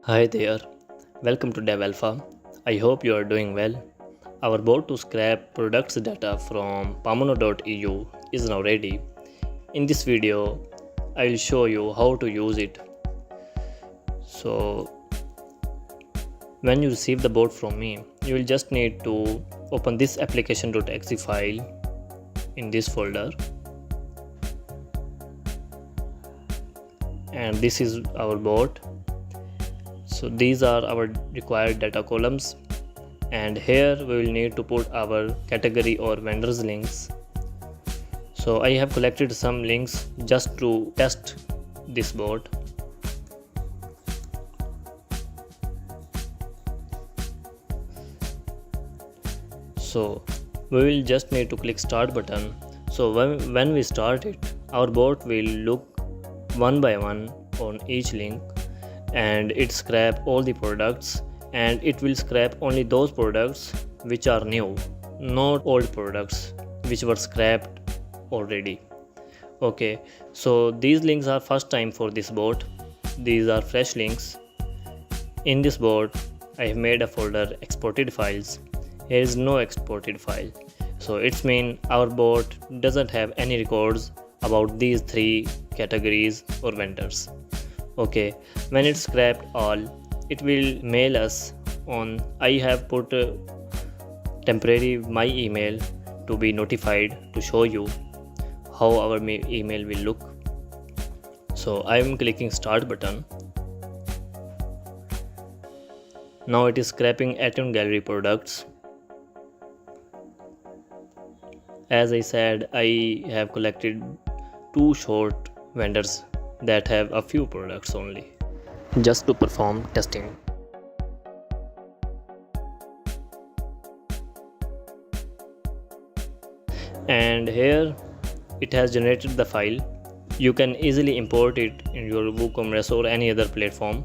Hi there, welcome to DevAlpha. I hope you are doing well. Our bot to scrap products data from Pamono.eu is now ready. In this video, I will show you how to use it. So, when you receive the bot from me, you will just need to open this application.exe file in this folder. And this is our bot. So these are our required data columns, and here we will need to put our category or vendors links. So I have collected some links just to test this bot. So we will just need to click start button. So when we start it, our bot will look one by one on each link, and it scrap all the products, and it will scrap only those products which are new, not old products which were scrapped already. Okay, so these links are first time for this bot. These are fresh links. In this bot I have made a folder exported files. Here is no exported file, so it's mean our bot doesn't have any records about these three categories or vendors. Okay, when it's scrapped all, it will mail us on. I have put temporary my email to be notified to show you how our email will look. So I am clicking start button. Now it is scrapping iTunes gallery products. As I said, I have collected two short vendors that have a few products only, just to perform testing. And here it has generated the file. You can easily import it in your WooCommerce or any other platform.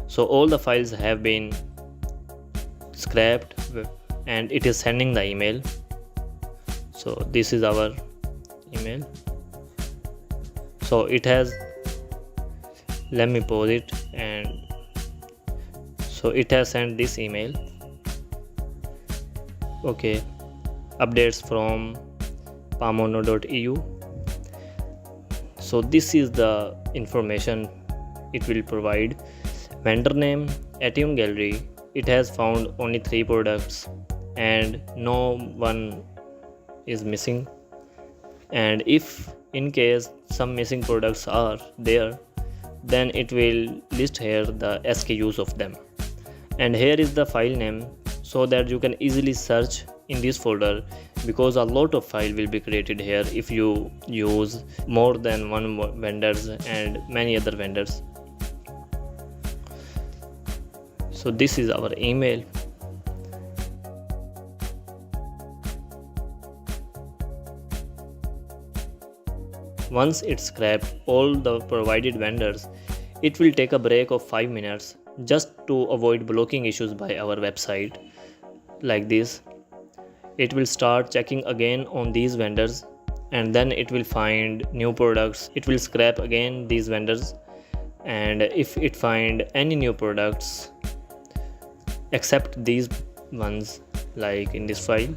So all the files have been scrapped and it is sending the email. So this is our email. So it has, let me pause it, and so it has sent this email. Okay, updates from Pamono.eu. So this is the information it will provide. Vendor name, iTunes gallery. It has found only 3 products and no one is missing, and if in case some missing products are there, then it will list here the SKUs of them. And here is the file name, so that you can easily search in this folder, because a lot of file will be created here if you use more than one vendors and many other vendors. So this is our email. Once it's scrapped all the provided vendors, it will take a break of 5 minutes just to avoid blocking issues by our website. Like this, it will start checking again on these vendors, and then it will find new products. It will scrap again these vendors, and if it find any new products except these ones, like in this file,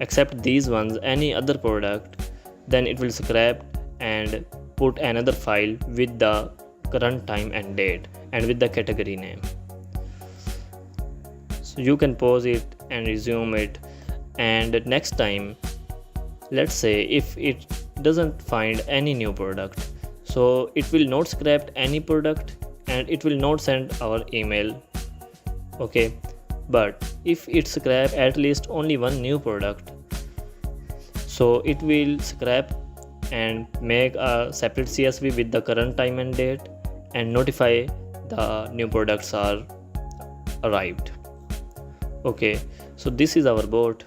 except these ones, any other product, then it will scrap and put another file with the current time and date and with the category name. So you can pause it and resume it, and next time, let's say if it doesn't find any new product, so it will not scrap any product and it will not send our email. Okay, but if it scrap at least only one new product, so it will scrap and make a separate CSV with the current time and date and notify the new products are arrived. Okay, so this is our bot.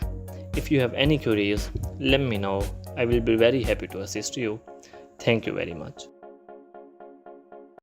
If you have any queries, let me know. I will be very happy to assist you. Thank you very much.